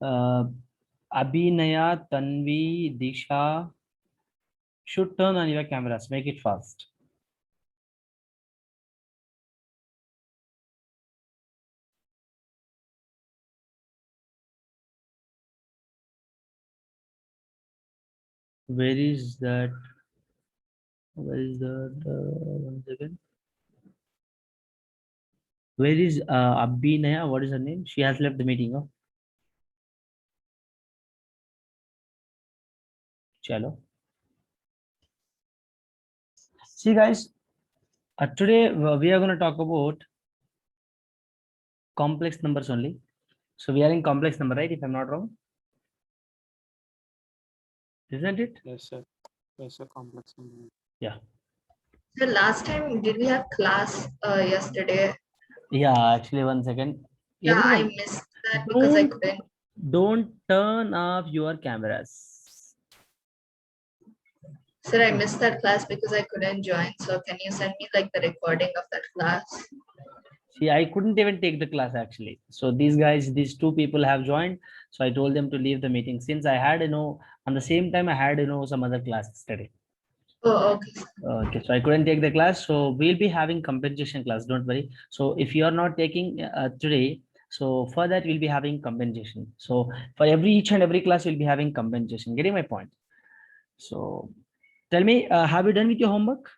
Uh, Abhinaya, Tanvi, Disha should turn on your cameras. Make it fast. Where is that? Where is that? One second. Where is Abhinaya? What is her name? She has left the meeting. Oh, chalo. See, guys, today we are going to talk about complex numbers only. So we are in complex number, right? If I'm not wrong, isn't it? Yes, sir. Yes, sir. Complex number. Yeah. So last time, did we have class yesterday? Yeah. Actually, one second. Yeah, I Everyone, missed that because I don't couldn't. don't turn off your cameras. Sir, I missed that class because I couldn't join. So can you send me like the recording of that class? See, I couldn't even take the class actually. So these guys, these two people have joined. So I told them to leave the meeting since I had, on the same time I had, some other class study. Oh, okay. Okay, so I couldn't take the class. So we'll be having compensation class. Don't worry. So if you are not taking today, so for that we'll be having compensation. So for each and every class, we'll be having compensation. Getting my point? So tell me, have you done with your homework?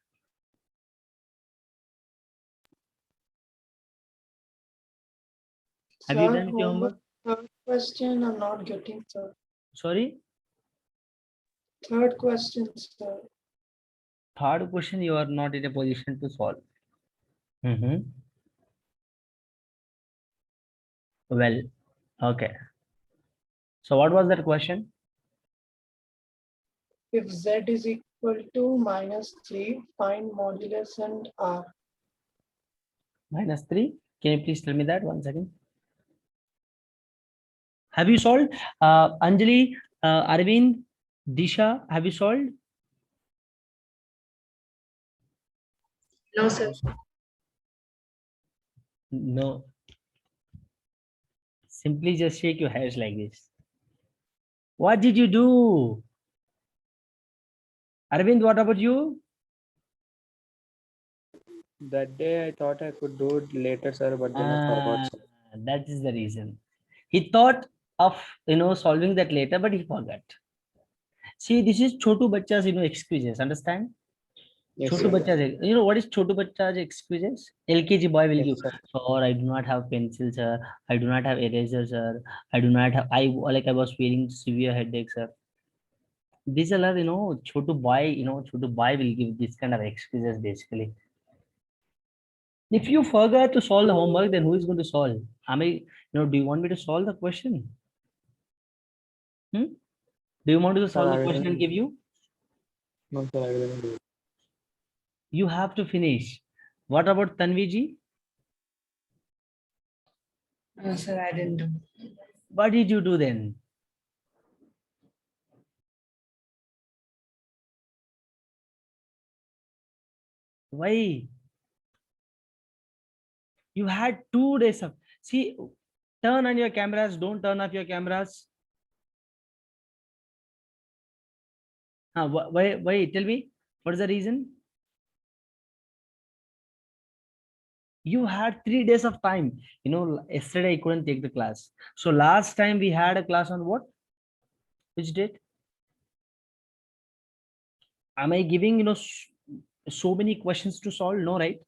Have you Sir, done with your homework? third question I'm not getting, sir. Sorry? Third question, sir. Third question you are not in a position to solve. Well, okay. So what was that question? If Z is equal to -3, find modulus and R. -3. Can you please tell me that one second? Have you solved? Anjali, Arvind, Disha, have you solved? No, sir. No. Simply just shake your heads like this. What did you do? Arvind, what about you? That day I thought I could do it later, sir, but then I forgot, sir. That is the reason. He thought of solving that later, but he forgot. See, this is Chotu Bachcha's excuses. Understand? Yes, Chotu sir. Bachcha's, what is Chotu Bachcha's excuses? LKG boy will Yes, give. sir. Sir, I do not have pencil, sir. I do not have eraser, sir. I do not have. I was feeling severe headache, sir. These are, Chotu boy. Chotu boy will give this kind of excuses basically. If you forget to solve the homework, then who is going to solve? Do you want me to solve the question? Hmm? Do you want me to Sir, solve the I question and didn't. give you? No, sir, I didn't do it. You have to finish. What about Tanviji? No, sir, I didn't do. What did you do then? Why? You had 2 days of. See, turn on your cameras. Don't turn off your cameras. Why? Why? Tell me. What is the reason? You had 3 days of time. Yesterday I couldn't take the class. So last time we had a class on what? Which date? Am I giving so many questions to solve? No, right?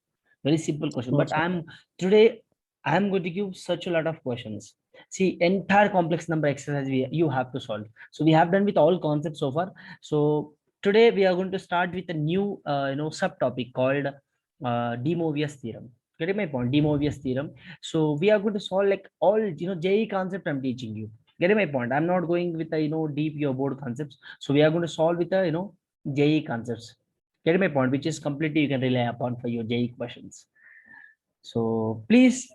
Very simple question. No, But sir. Today I'm going to give such a lot of questions. See, entire complex number exercise you have to solve. So we have done with all concepts so far. So today we are going to start with a new subtopic called De Moivre's theorem. Getting my point? De Moivre's theorem. So we are going to solve like all JE concept I'm teaching you. Getting my point? I'm not going with the deep your board concepts. So we are going to solve with the JE concepts. Get my point, which is completely you can rely upon for your JE questions. So please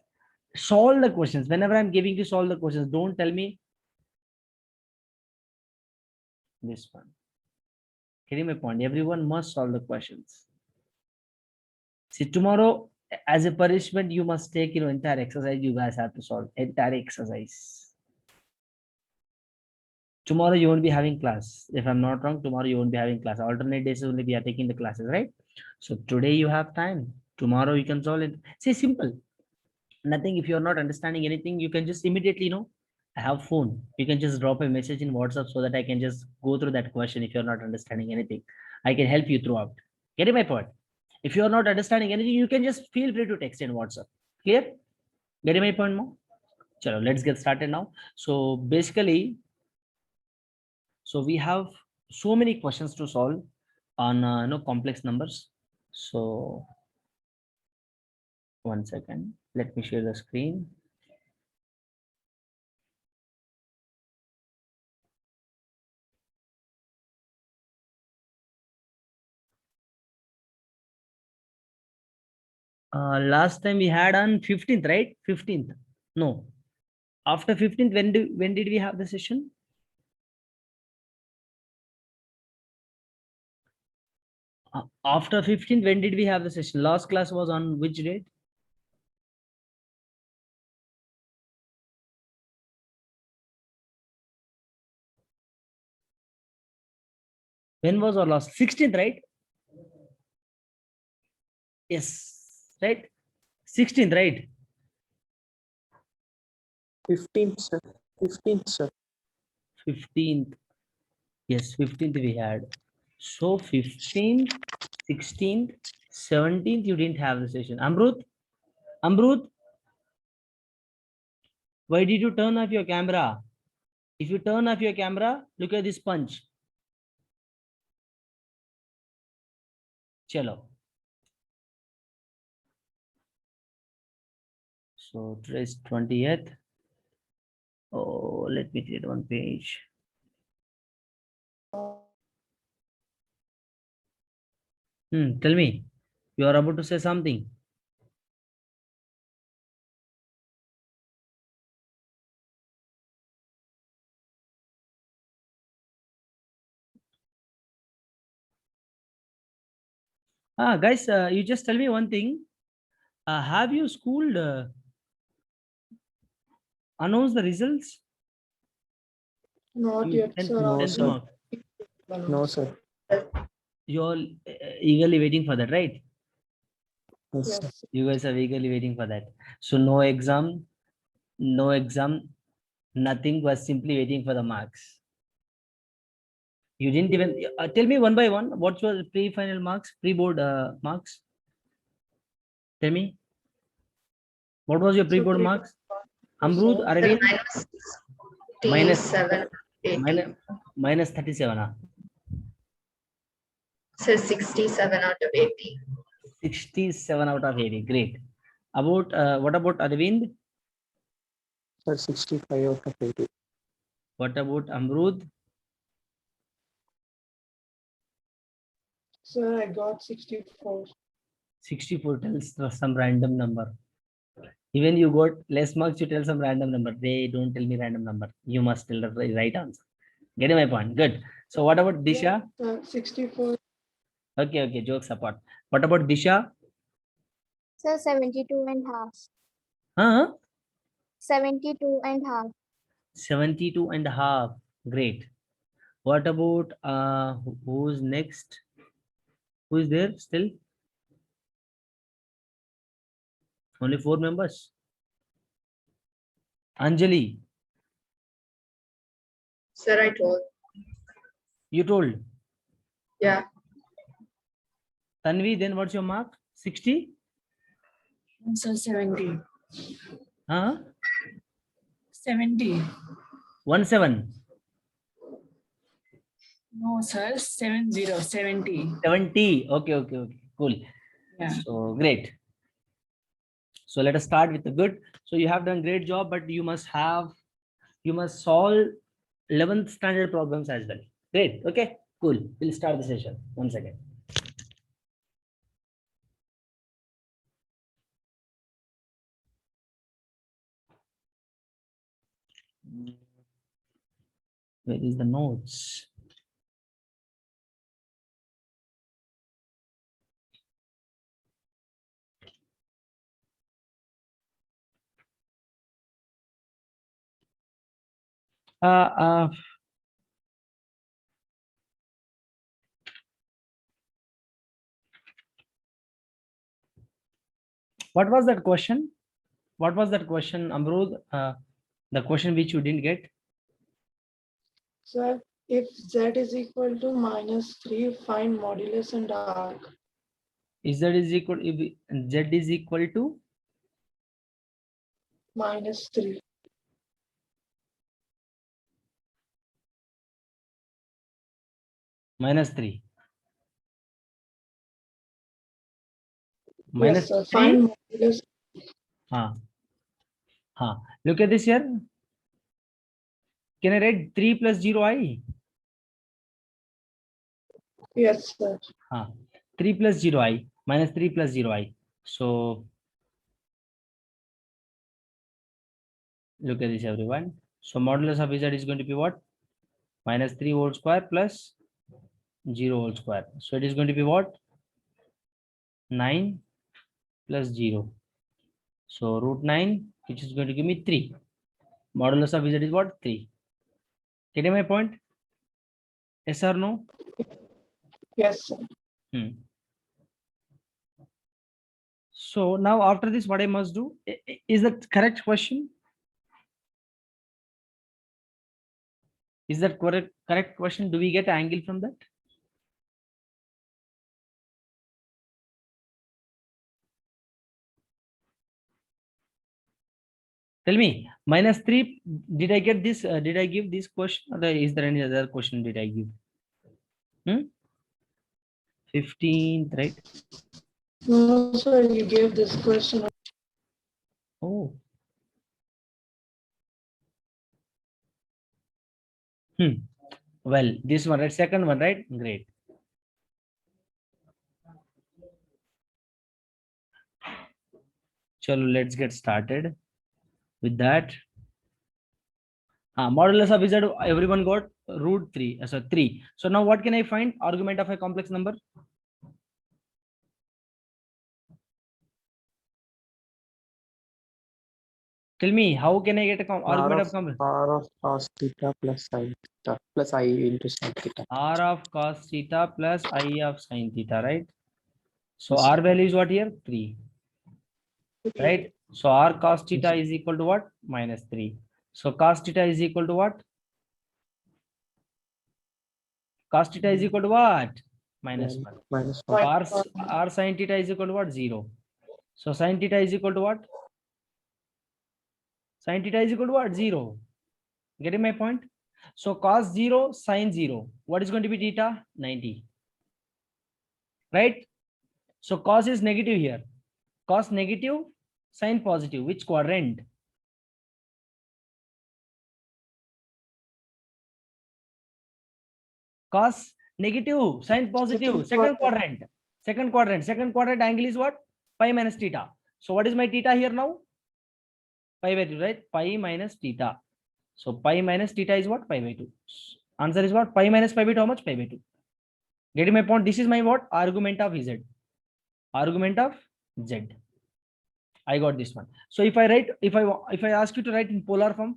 solve the questions. Whenever I'm giving you solve the questions, don't tell me this one. Getting my point. Everyone must solve the questions. See, tomorrow, as a punishment, you must take entire exercise. You guys have to solve entire exercise. Tomorrow you won't be having class. If I'm not wrong, tomorrow you won't be having class. Alternate days only we are taking the classes, right? So today you have time. Tomorrow you can solve it. See, simple. Nothing. If you're not understanding anything, you can just immediately know. I have phone. You can just drop a message in WhatsApp so that I can just go through that question. If you're not understanding anything, I can help you throughout. Getting my point? If you're not understanding anything, you can just feel free to text in WhatsApp. Clear? Getting my point, Mo? Chalo, let's get started now. So basically, so we have so many questions to solve on complex numbers. So one second, let me share the screen. Last time we had on 15th, right? 15th. No. After 15th, when did we have the session? After 15th, when did we have the session? Last class was on which date? When was our last? 16th, right? Yes, right? 16th, right? 15th, sir. 15th, sir. 15th. Yes, 15th we had. So 15th, 16th, 17th, you didn't have the session. Amrut, why did you turn off your camera? If you turn off your camera, look at this punch. Chalo. So today's 20th. Oh, let me create one page. Tell me, you are about to say something. Guys, you just tell me one thing. Have you schooled announced the results? Not yet, sir. No, Only sir. Mark. No, sir. You all eagerly waiting for that, right? Yes, sir. Yes. You guys are eagerly waiting for that. So no exam, nothing, was simply waiting for the marks. You didn't even tell me one by one. What was pre-final marks, pre-board marks? Tell me. What was your So pre-board three marks? sir. Amrud, Sir, Arvind? minus Minus 67, 80. minus 37. Sir, 67 out of 80. 67 out of 80. Great. About what about Arvind? Sir, 65 out of 80. What about Amrud? Sir, I got 64. 64. Tells some random number. Even you got less marks, you tell some random number. They don't tell me random number. You must tell the right answer. Getting my point. Good. So what about Disha? Sir, 64. Okay, jokes apart. What about Disha? Sir, 72 and half. Huh? 72 and half. 72 and a half. Great. What about who's next? Who is there still? Only 4 members. Anjali, Sir, I told. you told. Yeah. Tanvi, then what's your mark? 60? So 70. Huh? 70. 17. No, sir. 70. 70. 70. Okay. Cool. Yeah. So great. So let us start with the good. So you have done great job, but you must solve 11th standard problems as well. Great. Okay. Cool. We'll start the session. One second. Where is the notes? What was that question? What was that question, Amrud? The question which you didn't get? Sir, if z is equal to -3, find modulus and arc. Is z is equal, if z is equal to -3. -3. Yes, sir. -3? Find modulus. Look at this here. Can I write 3 plus 0 Yes, sir. 3 plus 0 -3 plus 0 So look at this, everyone. So modulus of z is going to be what? -3 whole square plus 0 whole square. So it is going to be what? 9 plus 0. So √9, which is going to give me 3. Modulus of z is what? 3. Getting my point? Yes or no? Yes, sir. So now after this, what I must do? Is that correct question? Is that correct question? Do we get angle from that? Tell me, -3. Did I get this? Did I give this question? Or is there any other question did I give? 15th, right? No, sir, you gave this question. Oh. Well, this one, right? Second one, right? Great. Chalo, let's get started with that. Modulus of z, everyone got √3. So 3. So now what can I find? Argument of a complex number. Tell me, how can I get a argument of complex? R of cos theta plus sin theta plus I into sin theta. R of cos theta plus I of sin theta, right? So Yes, R sir. value is what here? 3. Right? So R cos theta is equal to what? -3. So cos theta is equal to what? Cos theta is equal to what? -1. Minus So 1. R sin theta is equal to what? 0. So sin theta is equal to what? Sin theta is equal to what? 0. Getting my point? So cos 0, sin 0. What is going to be theta? 90. Right? So cos is negative here. Cos negative, sin positive. Which quadrant? Cos negative, sin positive. Second quadrant. Second quadrant angle is what? Pi minus theta. So what is my theta here now? Pi by 2, right? Pi minus theta. So pi minus theta is what? Pi by 2. Answer is what? Pi minus pi by 2, how much? Pi by 2. Getting my point? This is my what? Argument of z. Argument of z. I got this one. So if I write, if I ask you to write in polar form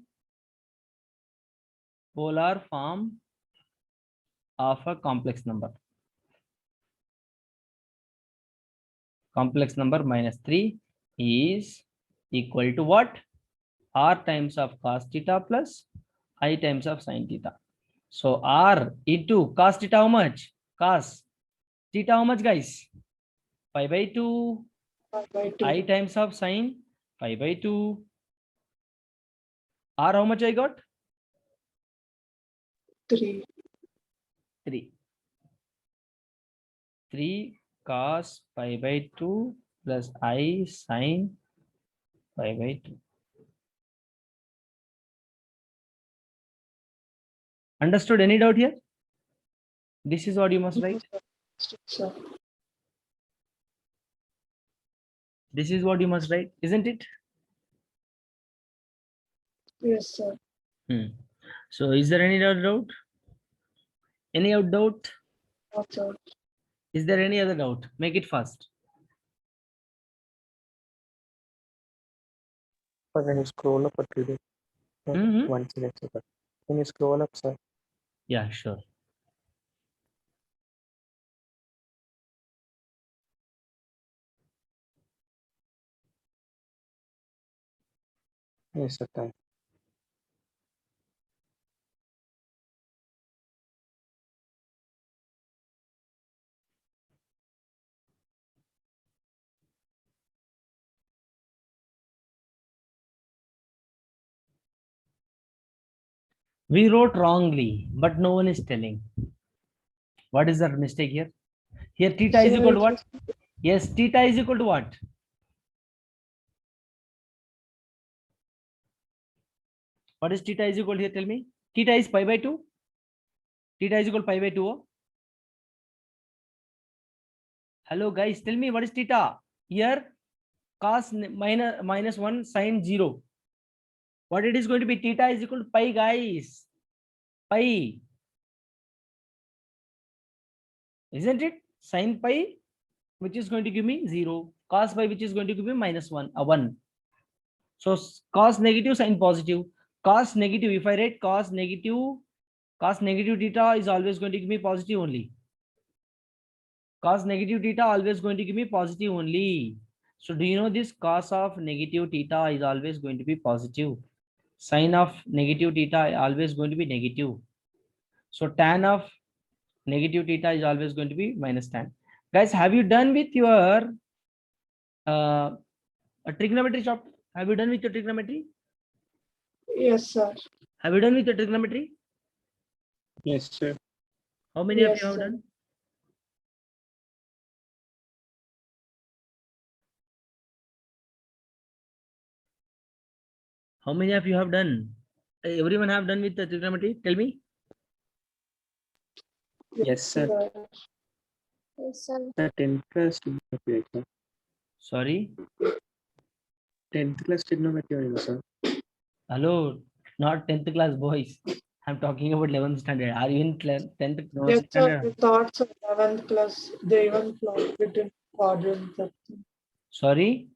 of a complex number. Complex number -3 is equal to what? R times of cos theta plus I times of sin theta. So R into cos theta, how much? Cos theta, how much, guys? Pi by 2. I times of sin, pi by 2. R, how much I got? 3. 3 cos pi by 2 plus I sin pi by 2. Understood? Any doubt here? This is what you must write. Sir. This is what you must write, isn't it? Yes, sir. So is there any other doubt? Any other doubt? No, sir. Is there any other doubt? Make it fast. But when you scroll up a little bit, Mhm. one second, sir. When you scroll up, sir, Yeah, sure. Yes, sir. Time. We wrote wrongly, but no one is telling. What is the mistake here? Here theta is equal to what? Yes, theta is equal to what? What is theta is equal to here? Tell me. Theta is pi by 2. Theta is equal to pi by 2. Oh. Hello guys, tell me what is theta? Here cos minus 1 sine 0. What it is going to be? Theta is equal to pi, guys. Pi. Isn't it? Sine pi, which is going to give me 0. Cos pi, which is going to give me minus 1. 1. So cos negative, sine positive. Cos negative, if I write cos negative theta is always going to give me positive only. Cos negative theta always going to give me positive only. So do you know this? Cos of negative theta is always going to be positive. Sine of negative theta always going to be negative. So tan of negative theta is always going to be minus tan. Guys, have you done with your trigonometry chapter? Have you done with your trigonometry? Yes, sir. Have you done with your trigonometry? Yes, sir. How many of Yes, you have sir. done? How many of you have done? Everyone have done with the trigonometry? Tell me. Yes, sir. Yes, sir. The 10th class trigonometry exam. Sorry. 10th class trigonometry, sir. Hello, not 10th class boys. I'm talking about 11th standard. Are you in 10th Yes, sir. standard? The thoughts of 11th class, they even plotted it in quadrants. Sorry.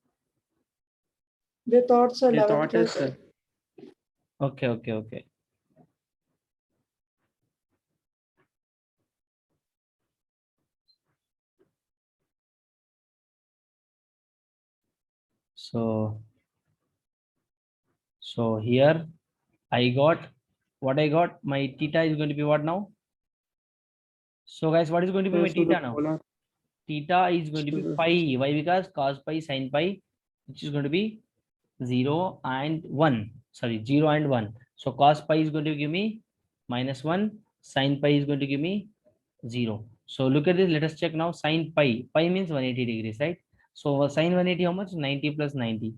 They thought so They 11th taught us, class. sir. Okay. So here I got what I got. My theta is going to be what now? So guys, what is going to be my So the theta now? polar, Theta is going to be so pi. Why? Because cos pi sin pi, which is going to be 0 and 1. Sorry, 0 and 1. So cos pi is going to give me minus 1. Sin pi is going to give me 0. So look at this. Let us check now. Sin pi. Pi means 180 degrees, right? So sin 180 how much? 90 plus 90.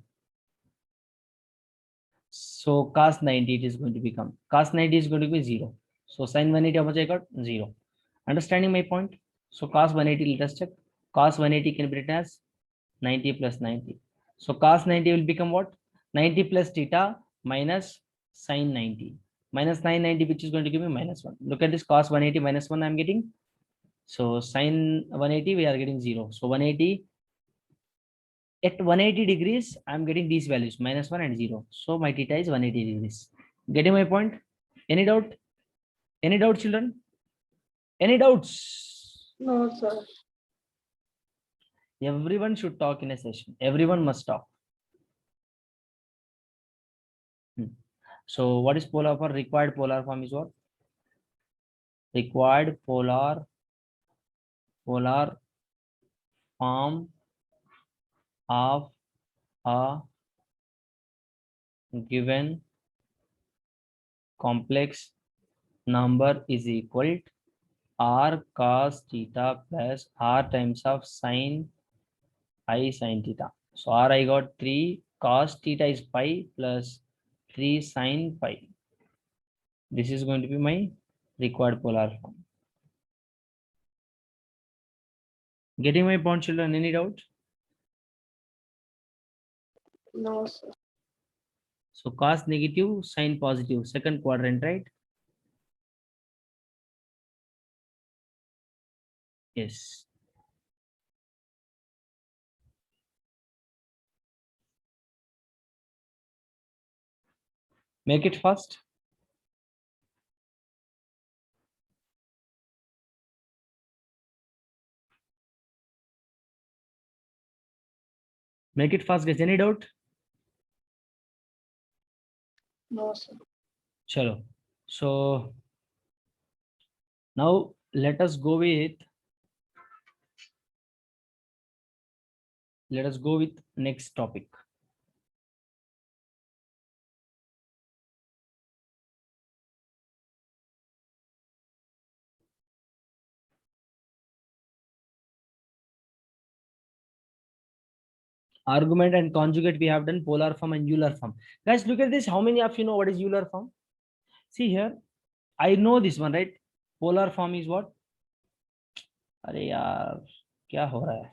So cos 90 it is going to become. Cos 90 is going to be 0. So sin 180 how much I got? 0. Understanding my point? So cos 180, let us check. Cos 180 can be written as 90 plus 90. So cos 90 will become what? 90 plus theta minus sin 90. Minus 990, which is going to give me minus 1. Look at this, cos 180 minus 1 I'm getting. So sin 180 we are getting 0. So 180 at 180 degrees I'm getting these values minus 1 and 0. So my theta is 180 degrees. Getting my point? Any doubt? Any doubt, children? Any doubts? No, sir. Everyone should talk in a session. Everyone must talk. So what is polar form? Required polar form is what? Required polar form of a given complex number is equal to r cos theta plus r times of sin I sin theta. So r I got 3 cos theta is pi plus 3 sin pi. This is going to be my required polar form. Getting my point, children? Any doubt? No, sir. So cos negative, sin positive, second quadrant, right? Yes. Make it fast. Make it fast, guys. Any doubt? No, sir. Chalo. So now let us go with next topic. Argument and conjugate we have done, polar form and Euler form. Guys, look at this. How many of you know what is Euler form? See here, I know this one, right? Polar form is what? अरे यार क्या हो रहा है?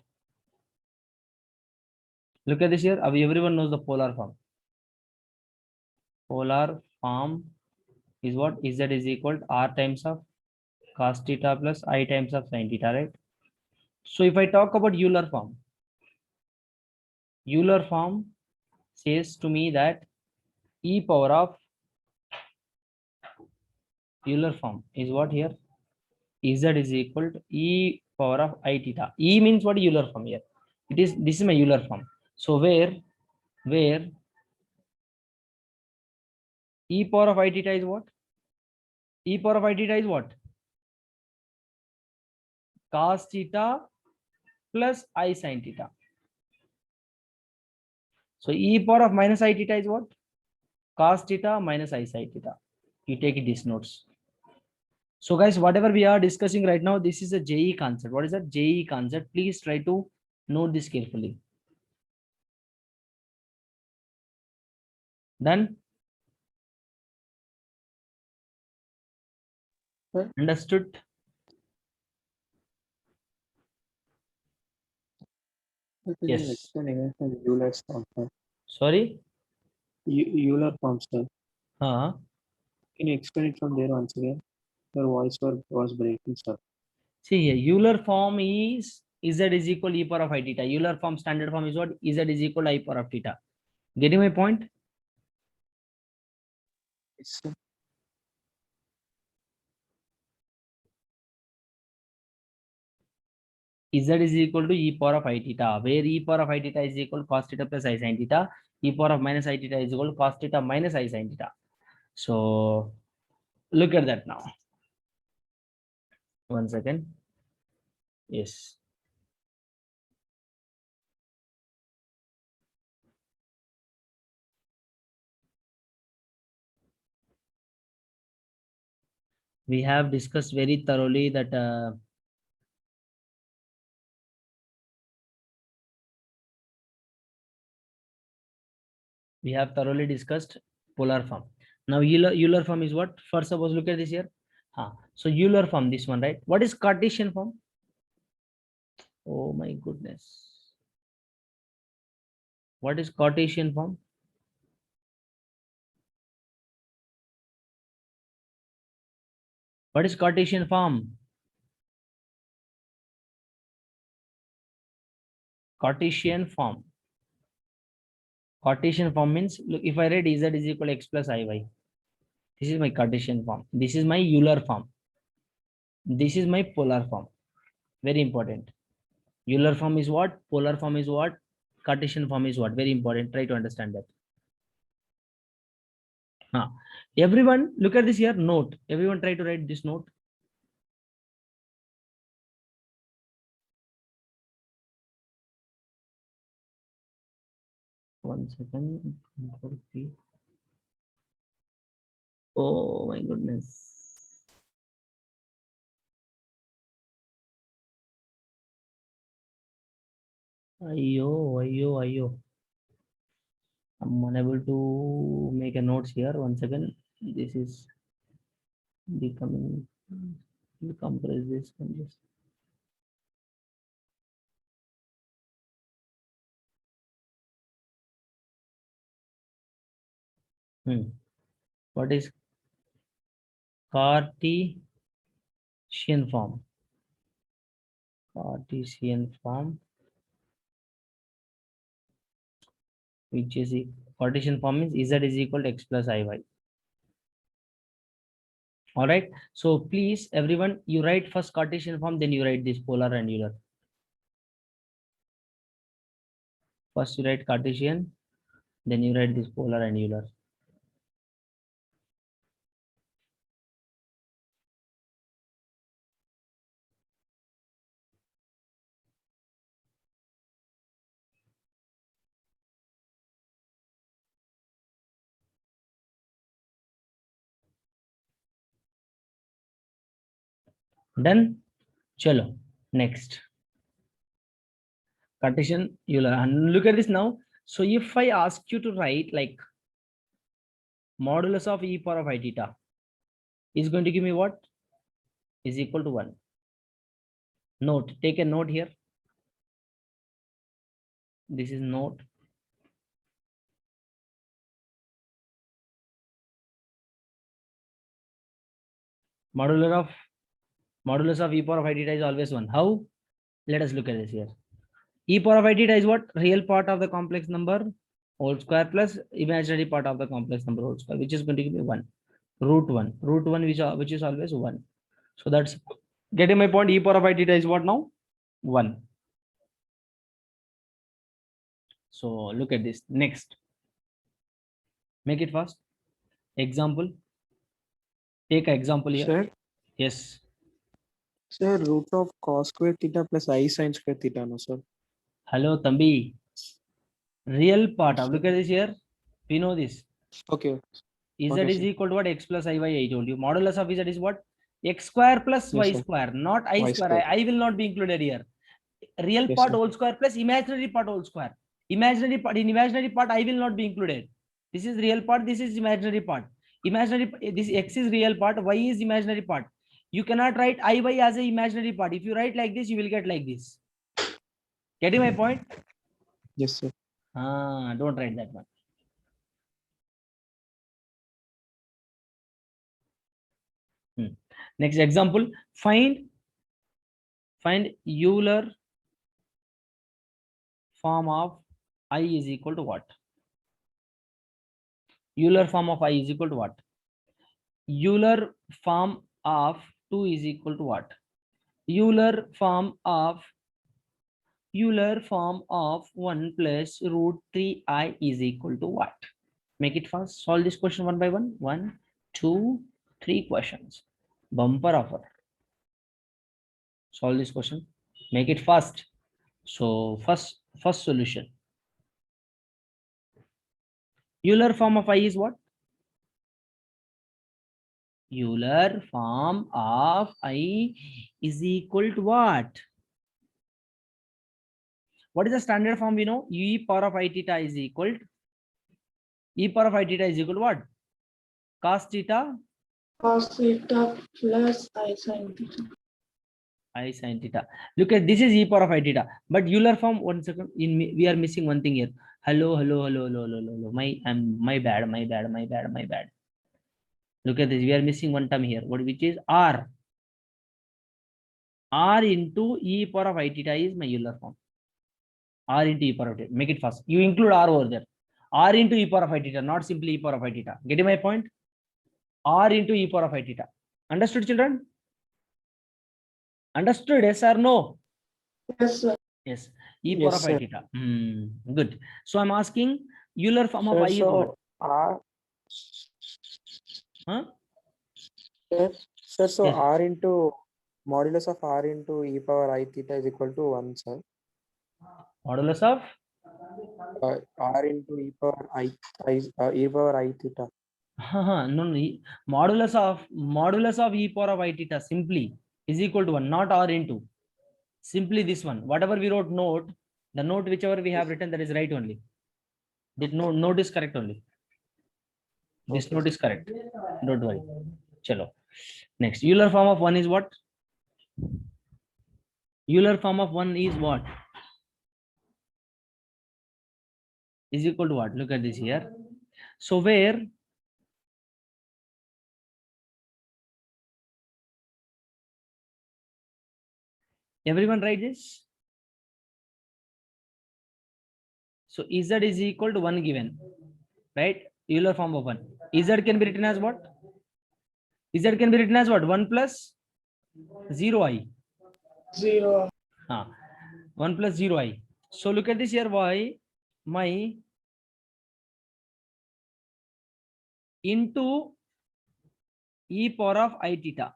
Look at this here. Everyone knows the polar form. Polar form is what? Z is equal to R times of cos theta plus I times of sin theta, right? So if I talk about Euler form says to me that e power of Euler form is what here? Z is equal to e power of I theta. E means what? Euler form here. This is my Euler form. So where e power of I theta is what? E power of I theta is what? Cos theta plus I sin theta. So e power of minus I theta is what? Cos theta minus I sin theta. You take it these notes. So guys, whatever we are discussing right now, this is a JE concept. What is that? JE concept. Please try to note this carefully. Done? Sir? Understood? Can you Yes. explain again the Euler's form, sir? Sorry? Euler form, sir. Huh? Can you explain it from there once again? Your voice was breaking, sir. See here, Euler form is Z is equal to e power of I theta. Euler form standard form is what? Z is equal to I power of theta. Getting my point? Yes, sir. Z is equal to e power of I theta, where e power of I theta is equal to cos theta plus I sin theta. E power of minus I theta is equal to cos theta minus I sin theta. So look at that now. 1 second. Yes. We have discussed very thoroughly that we have thoroughly discussed polar form. Now Euler form is what? First suppose look at this here. So Euler form, this one, right? What is Cartesian form? Oh my goodness. What is Cartesian form? What is Cartesian form? Cartesian form. Cartesian form means, look, if I write Z is equal to x plus iy, this is my Cartesian form. This is my Euler form. This is my polar form. Very important. Euler form is what? Polar form is what? Cartesian form is what? Very important. Try to understand that. Everyone, look at this here. Note. Everyone try to write this note. One second. Oh my goodness. Ayo. I'm unable to make a notes here. 1 second. This is becoming. Compress this and this. What is Cartesian form? Cartesian form, which is Cartesian form is Z is equal to x plus iy. All right. So please, everyone, you write first Cartesian form, then you write this polar and Euler. First you write Cartesian, then you write this polar and Euler. Done? Chalo. Next. Cartesian Euler. And look at this now. So if I ask you to write like modulus of e power of I theta is going to give me what? Is equal to 1. Note. Take a note here. This is note. Modulus of e power of I theta is always 1. How? Let us look at this here. E power of I theta is what? Real part of the complex number whole square plus imaginary part of the complex number whole square, which is going to give me 1. Root 1. Root 1 which is always 1. So that's getting my point. E power of I theta is what now? 1. So look at this. Next. Make it fast. Example. Take an example here. Sir, Yes. sir, root of cos square theta plus I sin square theta, no sir. Hello, Tambi. Real part of, look at this here. We know this. Okay. Z Okay, is sir. equal to what? X plus I y. I told you. Modulus of Z is what? X square plus Yes, y sir. square, not I Y square. square. I will not be included here. Real Yes, part sir. whole square plus imaginary part whole square. Imaginary part, in imaginary part I will not be included. This is real part. This is imaginary part. Imaginary, this X is real part. Y is imaginary part. You cannot write IY as a imaginary part. If you write like this, you will get like this. Getting my point? Yes, sir. Don't write that one. Next example, find Euler form of I is equal to what? Euler form of I is equal to what? Euler form of 2 is equal to what? Euler form of 1 plus root 3i is equal to what? Make it fast. Solve this question one by one. 1, 2, 3 questions. Bumper offer. Solve this question. Make it fast. So first solution. Euler form of I is what? Euler form of I is equal to what? What is the standard form we know? E power of I theta is equal to E power of I theta is equal to what? Cos theta Cos theta plus I sin theta. I sin theta. Look at this is E power of I theta. But Euler form, 1 second. We are missing one thing here. Hello. My bad. Look at this. We are missing one term here. Which is R. R into E power of I theta is my Euler form. R into E power of theta. Make it fast. You include R over there. R into E power of I theta, not simply E power of I theta. Getting my point? R into E power of I theta. Understood, children? Understood? Yes or no? Yes, sir. Yes. E power Yes, of I sir. theta. Good. So I'm asking Euler form of Sir, I is what? so R. Huh? Sir, so Yes. R into modulus of R into e power I theta is equal to 1, sir. Modulus of R into e power e power I theta. no. Modulus of E power of I theta simply is equal to 1, not R into. Simply this one. Whatever we wrote note, the note whichever we have written, that is right only. The note is correct only. This Okay. note is correct. Don't worry. Chalo. Next, Euler form of 1 is what? Euler form of 1 is what? Is equal to what? Look at this here. So where everyone write this? So Z is equal to 1 given, right? Euler form of 1. Z can be written as what? Z can be written as what? 1 plus 0i. 0. 1 plus 0i. So look at this here. Why? My into E power of I theta,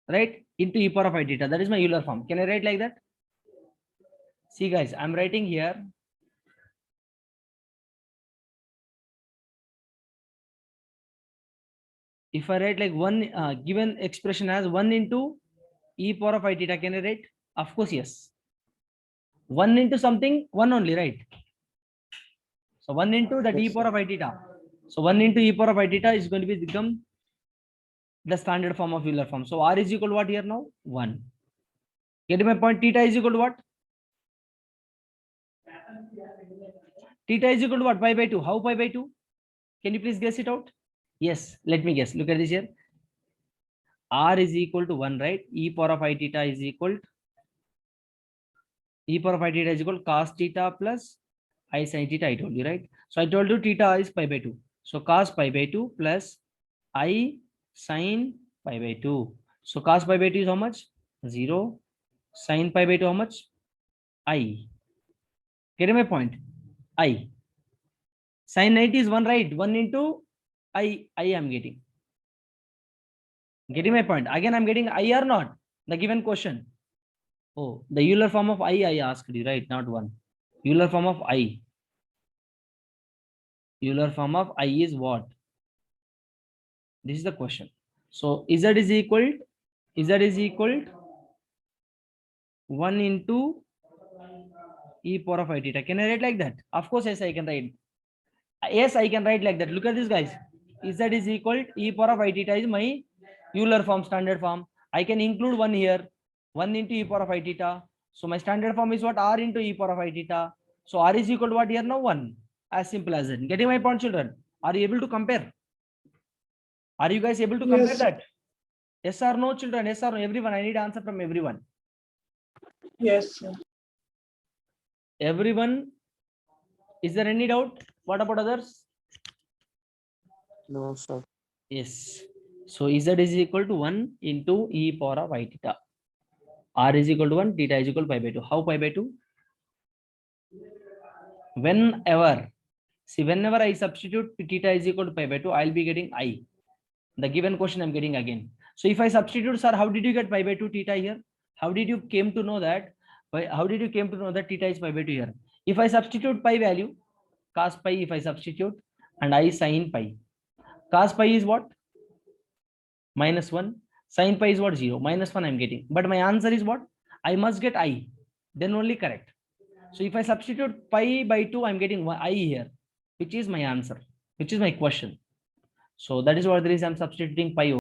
right? Into E power of I theta. That is my Euler form. Can I write like that? See guys, I'm writing here. If I write like one given expression as 1 into e power of I theta. Can I write? Of course, yes. 1 into something, 1 only, right? So 1 into that e Yes, power sir. of I theta. So 1 into e power of I theta is going to become the standard form of Euler form. So r is equal to what here now? 1. Getting my point? Theta is equal to what? Theta is equal to what? Pi by 2. How pi by 2? Can you please guess it out? Yes, let me guess. Look at this here. R is equal to 1, right? E power of I theta is equal e power of I theta is equal cos theta plus I sin theta. I told you, right? So I told you theta is pi by 2. So cos pi by 2 plus I sin pi by 2. So cos pi by 2 is how much? 0. Sin pi by 2 how much? I. Getting my point? I. Sin 90 is 1, right? 1 into I am getting. Getting my point? Again, I'm getting I or not? The given question. Oh, the Euler form of I asked you, right? Not 1. Euler form of I. Euler form of I is what? This is the question. So Z is equal 1 into e power of I theta. Can I write like that? Of course, yes, I can write. Yes, I can write like that. Look at this, guys. Z is equal e power of I theta is my Euler form, standard form. I can include 1 here. 1 into e power of I theta. So my standard form is what? R into e power of I theta. So R is equal to what here now? 1. As simple as it. Getting my point, children? Are you able to compare? Are you guys able to compare Yes. that? Yes or no, children? Yes or no? Everyone. I need answer from everyone. Yes, sir. Everyone. Is there any doubt? What about others? No, sir. Yes. So Z is equal to 1 into e power of I theta. R is equal to 1, theta is equal to pi by 2. How pi by 2? Whenever I substitute theta is equal to pi by 2, I'll be getting I. The given question I'm getting again. So if I substitute, sir, how did you get pi by 2 theta here? How did you came to know that? How did you came to know that theta is pi by 2 here? If I substitute pi value, cos pi, if I substitute, and I sin pi. Cos pi is what? -1. Sin pi is what? 0. -1 I'm getting. But my answer is what? I must get I. Then only correct. So if I substitute pi by 2, I'm getting I here, which is my answer, which is my question. So that is what there is. I'm substituting pi.